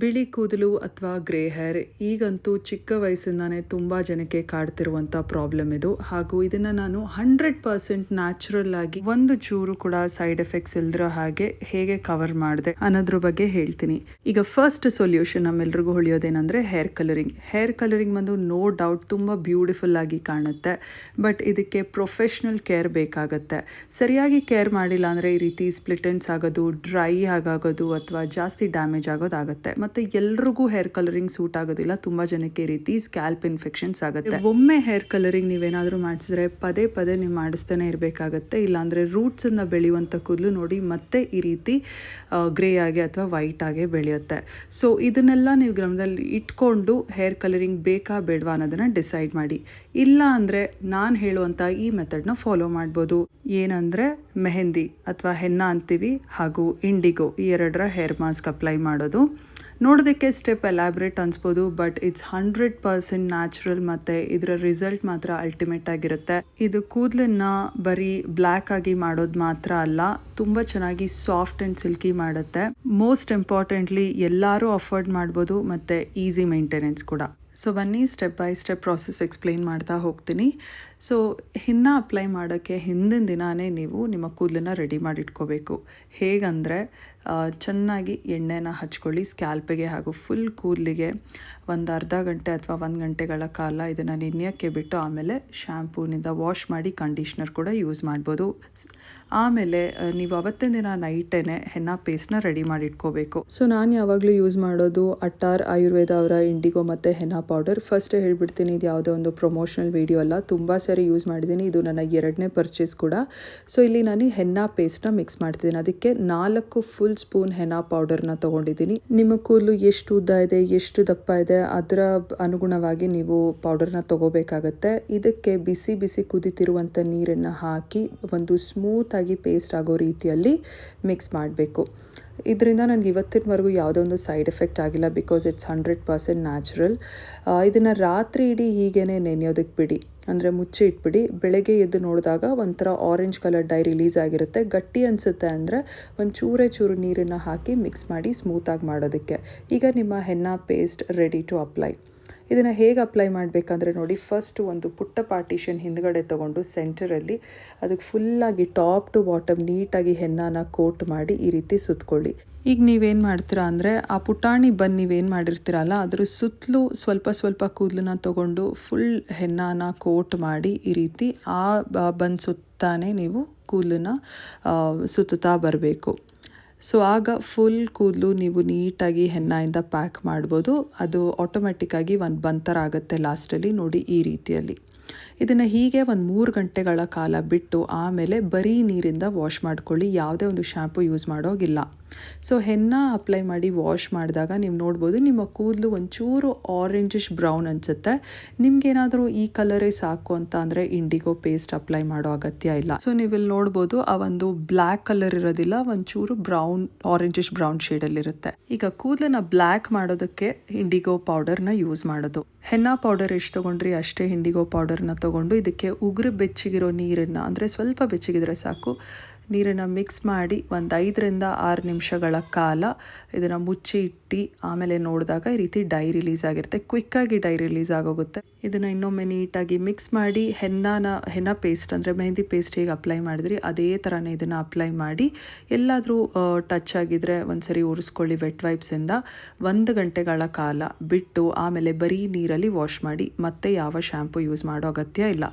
ಬಿಳಿ ಕೂದಲು ಅಥವಾ ಗ್ರೇ ಹೇರ್ ಈಗಂತೂ ಚಿಕ್ಕ ವಯಸ್ಸಿಂದಾನೇ ತುಂಬ ಜನಕ್ಕೆ ಕಾಡ್ತಿರುವಂಥ ಪ್ರಾಬ್ಲಮ್ ಇದು. ಹಾಗೂ ಇದನ್ನು ನಾನು 100% ನ್ಯಾಚುರಲ್ ಆಗಿ ಒಂದು ಚೂರು ಕೂಡ ಸೈಡ್ ಎಫೆಕ್ಟ್ಸ್ ಇಲ್ದಿರೋ ಹಾಗೆ ಹೇಗೆ ಕವರ್ ಮಾಡಿದೆ ಅನ್ನೋದ್ರ ಬಗ್ಗೆ ಹೇಳ್ತೀನಿ. ಈಗ ಫಸ್ಟ್ ಸೊಲ್ಯೂಷನ್ ನಮ್ಮೆಲ್ರಿಗೂ ಹೊಳೆಯೋದೇನೆಂದರೆ ಹೇರ್ ಕಲರಿಂಗ್ ಬಂದು ನೋ ಡೌಟ್ ತುಂಬ ಬ್ಯೂಟಿಫುಲ್ ಆಗಿ ಕಾಣುತ್ತೆ. ಬಟ್ ಇದಕ್ಕೆ ಪ್ರೊಫೆಷ್ನಲ್ ಕೇರ್ ಬೇಕಾಗತ್ತೆ. ಸರಿಯಾಗಿ ಕೇರ್ ಮಾಡಿಲ್ಲ ಅಂದರೆ ಈ ರೀತಿ ಸ್ಪ್ಲಿಟ್ ಎಂಡ್ಸ್ ಆಗೋದು, ಡ್ರೈ ಆಗೋದು ಅಥವಾ ಜಾಸ್ತಿ ಡ್ಯಾಮೇಜ್ ಆಗೋದಾಗುತ್ತೆ. ಮತ್ತು ಎಲ್ರಿಗೂ ಹೇರ್ ಕಲರಿಂಗ್ ಸೂಟ್ ಆಗೋದಿಲ್ಲ. ತುಂಬ ಜನಕ್ಕೆ ಈ ರೀತಿ ಸ್ಕ್ಯಾಲ್ಪ್ ಇನ್ಫೆಕ್ಷನ್ಸ್ ಆಗುತ್ತೆ. ಒಮ್ಮೆ ಹೇರ್ ಕಲರಿಂಗ್ ನೀವೇನಾದರೂ ಮಾಡಿಸಿದ್ರೆ ಪದೇ ಪದೇ ನೀವು ಮಾಡಿಸ್ತಾನೆ ಇರಬೇಕಾಗತ್ತೆ. ಇಲ್ಲಾಂದರೆ ರೂಟ್ಸನ್ನು ಬೆಳೆಯುವಂಥ ಕೂದಲು ನೋಡಿ ಮತ್ತೆ ಈ ರೀತಿ ಗ್ರೇ ಆಗಿ ಅಥವಾ ವೈಟ್ ಆಗಿ ಬೆಳೆಯುತ್ತೆ. ಸೊ ಇದನ್ನೆಲ್ಲ ನೀವು ಗಮನದಲ್ಲಿ ಇಟ್ಕೊಂಡು ಹೇರ್ ಕಲರಿಂಗ್ ಬೇಕಾ ಬೇಡವಾ ಅನ್ನೋದನ್ನು ಡಿಸೈಡ್ ಮಾಡಿ. ಇಲ್ಲ ಅಂದರೆ ನಾನು ಹೇಳುವಂಥ ಈ ಮೆಥಡ್ನ ಫಾಲೋ ಮಾಡ್ಬೋದು. ಏನಂದರೆ ಮೆಹಂದಿ ಅಥವಾ ಹೆನ್ನ ಅಂತೀವಿ, ಹಾಗೂ ಇಂಡಿಗೋ ಈ ಎರಡರ ಹೇರ್ ಮಾಸ್ಕ್ ಅಪ್ಲೈ ಮಾಡೋದು. ನೋಡೋದಕ್ಕೆ ಸ್ಟೆಪ್ ಎಲಾಬ್ರೇಟ್ ಅನ್ಸ್ಬೋದು, ಬಟ್ ಇಟ್ಸ್ 100% ನ್ಯಾಚುರಲ್ ಮತ್ತು ಇದರ ರಿಸಲ್ಟ್ ಮಾತ್ರ ಅಲ್ಟಿಮೇಟ್ ಆಗಿರುತ್ತೆ. ಇದು ಕೂದಲನ್ನ ಬರೀ ಬ್ಲ್ಯಾಕ್ ಆಗಿ ಮಾಡೋದು ಮಾತ್ರ ಅಲ್ಲ, ತುಂಬ ಚೆನ್ನಾಗಿ ಸಾಫ್ಟ್ ಆ್ಯಂಡ್ ಸಿಲ್ಕಿ ಮಾಡುತ್ತೆ. ಮೋಸ್ಟ್ ಇಂಪಾರ್ಟೆಂಟ್ಲಿ ಎಲ್ಲರೂ ಅಫೋರ್ಡ್ ಮಾಡ್ಬೋದು ಮತ್ತು ಈಸಿ ಮೇಂಟೆನೆನ್ಸ್ ಕೂಡ. ಸೊ ಬನ್ನಿ step by step process explain ಮಾಡ್ತಾ ಹೋಗ್ತೀನಿ. ಸೊ ಹಿನ್ನ ಅಪ್ಲೈ ಮಾಡೋಕ್ಕೆ ಹಿಂದಿನ ದಿನಾನೇ ನೀವು ನಿಮ್ಮ ಕೂದಲನ್ನ ರೆಡಿ ಮಾಡಿ ಇಟ್ಕೋಬೇಕು. ಹೇಗಂದರೆ ಚೆನ್ನಾಗಿ ಎಣ್ಣೆನ ಹಚ್ಕೊಳ್ಳಿ ಸ್ಕ್ಯಾಲ್ಪಿಗೆ ಹಾಗೂ ಫುಲ್ ಕೂದಲಿಗೆ. ಒಂದು ಅರ್ಧ ಗಂಟೆ ಅಥವಾ 1 ಗಂಟೆಗಳ ಕಾಲ ಇದನ್ನು ನೆನೆಯೋಕ್ಕೆ ಬಿಟ್ಟು ಆಮೇಲೆ ಶ್ಯಾಂಪೂನಿಂದ ವಾಶ್ ಮಾಡಿ ಕಂಡೀಷ್ನರ್ ಕೂಡ ಯೂಸ್ ಮಾಡ್ಬೋದು. ಆಮೇಲೆ ನೀವು ಅವತ್ತಿನ ದಿನ ನೈಟೇ ಹೆನ್ನ ಪೇಸ್ಟ್ನ ರೆಡಿ ಮಾಡಿ ಇಟ್ಕೋಬೇಕು. ಸೊ ನಾನು ಯಾವಾಗಲೂ ಯೂಸ್ ಮಾಡೋದು ಅಟ್ಟಾರ್ ಆಯುರ್ವೇದ ಅವರ ಇಂಡಿಗೋ ಮತ್ತು ಹೆನ್ನ ಪೌಡರ್. ಫಸ್ಟ್ ಹೇಳ್ಬಿಡ್ತೀನಿ, ಇದು ಯಾವುದೋ ಒಂದು ಪ್ರಮೋಷನಲ್ ವಿಡಿಯೋ ಅಲ್ಲ, ತುಂಬ ಸಾರಿ ಯೂಸ್ ಮಾಡಿದ್ದೀನಿ. ಇದು ನನ್ನ 2ನೇ ಪರ್ಚೇಸ್ ಕೂಡ. ಸೊ ಇಲ್ಲಿ ನಾನು ಹೆನ್ನ ಪೇಸ್ಟ್ನ ಮಿಕ್ಸ್ ಮಾಡ್ತಿದ್ದೀನಿ. ಅದಕ್ಕೆ 4 ಫುಲ್ ಸ್ಪೂನ್ ಹೆನ್ನ ಪೌಡರ್ನ ತೊಗೊಂಡಿದ್ದೀನಿ. ನಿಮ್ಮ ಕೂದಲು ಎಷ್ಟು ಉದ್ದ ಇದೆ, ಎಷ್ಟು ದಪ್ಪ ಇದೆ ಅದರ ಅನುಗುಣವಾಗಿ ನೀವು ಪೌಡರ್ನ ತೊಗೋಬೇಕಾಗತ್ತೆ. ಇದಕ್ಕೆ ಬಿಸಿ ಬಿಸಿ ಕುದಿತಿರುವಂಥ ನೀರನ್ನು ಹಾಕಿ ಒಂದು ಸ್ಮೂತಾಗಿ ಪೇಸ್ಟ್ ಆಗೋ ರೀತಿಯಲ್ಲಿ ಮಿಕ್ಸ್ ಮಾಡಬೇಕು. ಇದರಿಂದ ನನಗೆ ಇವತ್ತಿನವರೆಗೂ ಯಾವುದೋ ಒಂದು ಸೈಡ್ ಎಫೆಕ್ಟ್ ಆಗಿಲ್ಲ, ಬಿಕಾಸ್ ಇಟ್ಸ್ 100% ನ್ಯಾಚುರಲ್. ಇದನ್ನು ರಾತ್ರಿ ಇಡೀ ಹೀಗೇ ನೆನೆಯೋದಕ್ಕೆ ಬಿಡಿ, ಅಂದರೆ ಮುಚ್ಚಿ ಇಟ್ಬಿಡಿ. ಬೆಳಗ್ಗೆ ಎದ್ದು ನೋಡಿದಾಗ ಒಂಥರ ಆರೆಂಜ್ ಕಲರ್ ಡೈ ರಿಲೀಸ್ ಆಗಿರುತ್ತೆ. ಗಟ್ಟಿ ಅನಿಸುತ್ತೆ ಅಂದರೆ ಒಂದು ಚೂರು ನೀರನ್ನು ಹಾಕಿ ಮಿಕ್ಸ್ ಮಾಡಿ ಸ್ಮೂತಾಗಿ ಮಾಡೋದಕ್ಕೆ. ಈಗ ನಿಮ್ಮ ಹೆನ್ನ ಪೇಸ್ಟ್ ರೆಡಿ ಟು ಅಪ್ಲೈ. ಇದನ್ನು ಹೇಗೆ ಅಪ್ಲೈ ಮಾಡಬೇಕಂದ್ರೆ ನೋಡಿ, ಫಸ್ಟ್ ಒಂದು ಪುಟ್ಟ ಪಾರ್ಟಿಷನ್ ಹಿಂದ್ಗಡೆ ತೊಗೊಂಡು ಸೆಂಟರಲ್ಲಿ ಅದಕ್ಕೆ ಫುಲ್ಲಾಗಿ ಟಾಪ್ ಟು ಬಾಟಮ್ ನೀಟಾಗಿ ಹೆನ್ನಾನ ಕೋಟ್ ಮಾಡಿ ಈ ರೀತಿ ಸುತ್ಕೊಳ್ಳಿ. ಈಗ ನೀವೇನು ಮಾಡ್ತೀರಾ ಅಂದರೆ ಆ ಪುಟಾಣಿ ಬನ್ ನೀವೇನು ಮಾಡಿರ್ತೀರಲ್ಲ ಅದ್ರ ಸುತ್ತಲೂ ಸ್ವಲ್ಪ ಕೂದಲನ್ನ ತೊಗೊಂಡು ಫುಲ್ ಹೆನ್ನಾನ ಕೋಟ್ ಮಾಡಿ ಈ ರೀತಿ ಆ ಬನ್ ಸುತ್ತಾನೆ ನೀವು ಕೂದಲನ್ನ ಸುತ್ತಾ ಬರಬೇಕು. ಸೊ ಆಗ ಫುಲ್ ಕೂದಲು ನೀವು ನೀಟಾಗಿ ಹೆನ್ನಾಯಿಂದ ಪ್ಯಾಕ್ ಮಾಡ್ಬೋದು. ಅದು ಆಟೋಮೆಟಿಕ್ಕಾಗಿ ಒಂದು ಬಂತರ ಆಗುತ್ತೆ ಲಾಸ್ಟಲ್ಲಿ ನೋಡಿ ಈ ರೀತಿಯಲ್ಲಿ. ಇದನ್ನು ಹೀಗೆ ಒಂದು 3 ಗಂಟೆಗಳ ಕಾಲ ಬಿಟ್ಟು ಆಮೇಲೆ ಬರೀ ನೀರಿಂದ ವಾಶ್ ಮಾಡ್ಕೊಳ್ಳಿ. ಯಾವುದೇ ಒಂದು ಶ್ಯಾಂಪು ಯೂಸ್ ಮಾಡೋಗಿಲ್ಲ. ಸೊ ಹೆನ್ನ ಅಪ್ಲೈ ಮಾಡಿ ವಾಶ್ ಮಾಡಿದಾಗ ನೀವು ನೋಡ್ಬೋದು ನಿಮ್ಮ ಕೂದಲು ಒಂಚೂರು ಆರೆಂಜಿಶ್ ಬ್ರೌನ್ ಅನಿಸುತ್ತೆ. ನಿಮ್ಗೇನಾದರೂ ಈ ಕಲರೇ ಸಾಕು ಅಂತ ಅಂದರೆ ಇಂಡಿಗೋ ಪೇಸ್ಟ್ ಅಪ್ಲೈ ಮಾಡೋ ಅಗತ್ಯ ಇಲ್ಲ. ಸೊ ನೀವಿಲ್ಲಿ ನೋಡ್ಬೋದು ಆ ಒಂದು ಬ್ಲ್ಯಾಕ್ ಕಲರ್ ಇರೋದಿಲ್ಲ, ಒಂಚೂರು ಆರೆಂಜಿಶ್ ಬ್ರೌನ್ ಶೇಡಲ್ಲಿರುತ್ತೆ. ಈಗ ಕೂದಲನ್ನ ಬ್ಲ್ಯಾಕ್ ಮಾಡೋದಕ್ಕೆ ಇಂಡಿಗೋ ಪೌಡರ್ನ ಯೂಸ್ ಮಾಡೋದು. ಹೆನ್ನ ಪೌಡರ್ ಎಷ್ಟು ತೊಗೊಂಡ್ರಿ ಅಷ್ಟೇ ಇಂಡಿಗೋ ಪೌಡರ್ನ ತೊಗೊಂಡು ಇದಕ್ಕೆ ಉಗುರು ಬೆಚ್ಚಗಿರೋ ನೀರನ್ನು, ಅಂದರೆ ಸ್ವಲ್ಪ ಬೆಚ್ಚಗಿದ್ರೆ ಸಾಕು, ನೀರನ್ನು ಮಿಕ್ಸ್ ಮಾಡಿ ಒಂದು 5ರಿಂದ 6 ನಿಮಿಷಗಳ ಕಾಲ ಇದನ್ನು ಮುಚ್ಚಿ ಇಟ್ಟು ಆಮೇಲೆ ನೋಡಿದಾಗ ಈ ರೀತಿ ಡೈ ರಿಲೀಸ್ ಆಗಿರುತ್ತೆ. ಕ್ವಿಕ್ಕಾಗಿ ಡೈ ರಿಲೀಸ್ ಆಗೋಗುತ್ತೆ. ಇದನ್ನು ಇನ್ನೊಮ್ಮೆ ನೀಟಾಗಿ ಮಿಕ್ಸ್ ಮಾಡಿ ಹೆನ್ನ ಪೇಸ್ಟ್ ಅಂದರೆ ಮೆಹಂದಿ ಪೇಸ್ಟ್ ಹೇಗೆ ಅಪ್ಲೈ ಮಾಡಿದ್ರಿ ಅದೇ ಥರನೇ ಇದನ್ನು ಅಪ್ಲೈ ಮಾಡಿ ಎಲ್ಲಾದರೂ ಟಚ್ ಆಗಿದ್ರೆ ಒಂದ್ಸರಿ ಒರೆಸ್ಕೊಳ್ಳಿ ವೆಟ್ ವೈಪ್ಸಿಂದ. 1 ಗಂಟೆಗಳ ಕಾಲ ಬಿಟ್ಟು ಆಮೇಲೆ ಬರೀ ನೀರಲ್ಲಿ ವಾಶ್ ಮಾಡಿ. ಮತ್ತೆ ಯಾವ ಶ್ಯಾಂಪು ಯೂಸ್ ಮಾಡೋ ಅಗತ್ಯ ಇಲ್ಲ.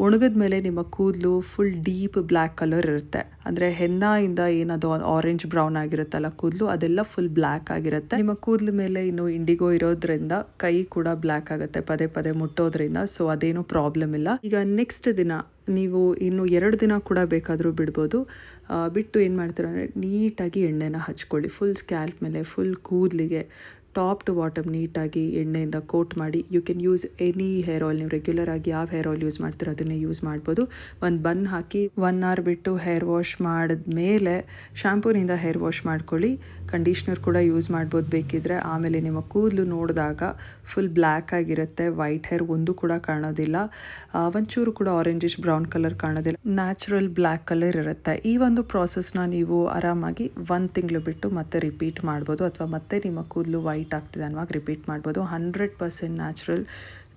ಒಣಗಿದ ಮೇಲೆ ನಿಮ್ಮ ಕೂದಲು ಫುಲ್ ಡೀಪ್ ಬ್ಲ್ಯಾಕ್ ಕಲರ್ ಇರುತ್ತೆ. ಅಂದರೆ ಹೆನ್ನಾಯಿಂದ ಏನದು ಆರೆಂಜ್ ಬ್ರೌನ್ ಆಗಿರುತ್ತಲ್ಲ ಕೂದಲು, ಅದೆಲ್ಲ ಫುಲ್ ಬ್ಲ್ಯಾಕ್ ಆಗಿರುತ್ತೆ. ನಿಮ್ಮ ಕೂದಲು ಮೇಲೆ ಇನ್ನು ಇಂಡಿಗೋ ಇರೋದ್ರಿಂದ ಕೈ ಕೂಡ ಬ್ಲ್ಯಾಕ್ ಆಗುತ್ತೆ ಪದೇ ಪದೇ ಮುಟ್ಟೋದ್ರಿಂದ. ಸೊ ಅದೇನು ಪ್ರಾಬ್ಲಮ್ ಇಲ್ಲ. ಈಗ ನೆಕ್ಸ್ಟ್ ದಿನ ನೀವು ಇನ್ನು 2 ದಿನ ಕೂಡ ಬೇಕಾದರೂ ಬಿಡ್ಬೋದು. ಬಿಟ್ಟು ಏನು ಮಾಡ್ತೀರ ಅಂದರೆ ನೀಟಾಗಿ ಎಣ್ಣೆನ ಹಚ್ಕೊಳ್ಳಿ ಫುಲ್ ಸ್ಕ್ಯಾಲ್ಪ್ ಮೇಲೆ, ಫುಲ್ ಕೂದಲಿಗೆ ಟಾಪ್ ಟು ಬಾಟಮ್ ನೀಟಾಗಿ ಎಣ್ಣೆಯಿಂದ ಕೋಟ್ ಮಾಡಿ. You can use any hair oil. ನೀವು ರೆಗ್ಯುಲರ್ ಆಗಿ ಯಾವ ಹೇರ್ ಆಯಿಲ್ ಯೂಸ್ ಮಾಡ್ತೀರೋ ಅದನ್ನೇ ಯೂಸ್ ಮಾಡ್ಬೋದು. ಒಂದು ಬನ್ ಹಾಕಿ 1 ಅವರ್ ಬಿಟ್ಟು ಹೇರ್ ವಾಶ್ ಮಾಡಿದ್ಮೇಲೆ ಶ್ಯಾಂಪೂನಿಂದ ಹೇರ್ ವಾಶ್ ಮಾಡ್ಕೊಳ್ಳಿ. ಕಂಡೀಷ್ನರ್ ಕೂಡ ಯೂಸ್ ಮಾಡ್ಬೋದು ಬೇಕಿದ್ರೆ. ಆಮೇಲೆ ನಿಮ್ಮ ಕೂದಲು ನೋಡಿದಾಗ ಫುಲ್ ಬ್ಲ್ಯಾಕ್ ಆಗಿರುತ್ತೆ, ವೈಟ್ ಹೇರ್ ಒಂದು ಕೂಡ ಕಾಣೋದಿಲ್ಲ, ಒಂಚೂರು ಕೂಡ ಆರೆಂಜಿಶ್ ಬ್ರೌನ್ ಕಲರ್ ಕಾಣೋದಿಲ್ಲ, ನ್ಯಾಚುರಲ್ ಬ್ಲ್ಯಾಕ್ ಕಲರ್ ಇರುತ್ತೆ. ಈ ಒಂದು ಪ್ರಾಸೆಸ್ನ ನೀವು ಆರಾಮಾಗಿ 1 ತಿಂಗಳು ಬಿಟ್ಟು ಮತ್ತೆ ರಿಪೀಟ್ ಮಾಡ್ಬೋದು, ಅಥವಾ ಮತ್ತೆ ನಿಮ್ಮ ಕೂದಲು ವೈಟ್ ವೈಟ್ ಆಗ್ತಿದೆ ಅನ್ನುವಾಗ ರಿಪೀಟ್ ಮಾಡ್ಬೋದು. 100% natural,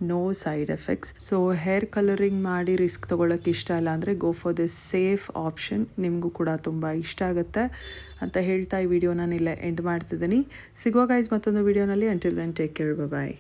no side effects. So hair colouring ಮಾಡಿ ರಿಸ್ಕ್ ತೊಗೊಳಕ್ಕೆ ಇಷ್ಟ ಇಲ್ಲ ಅಂದರೆ go for this safe option. ನಿಮಗೂ ಕೂಡ ತುಂಬ ಇಷ್ಟ ಆಗುತ್ತೆ ಅಂತ ಹೇಳ್ತಾ ಈ ವಿಡಿಯೋ ನಾನು ಇಲ್ಲೇ ಎಂಡ್ ಮಾಡ್ತಿದ್ದೀನಿ. ಸಿಗುವ ಗೈಸ್ ಮತ್ತೊಂದು ವಿಡಿಯೋನಲ್ಲಿ. ಅಂಟಿಲ್ ದೆನ್ ಟೇಕ್ ಕೇರ್, ಬಾಯ್.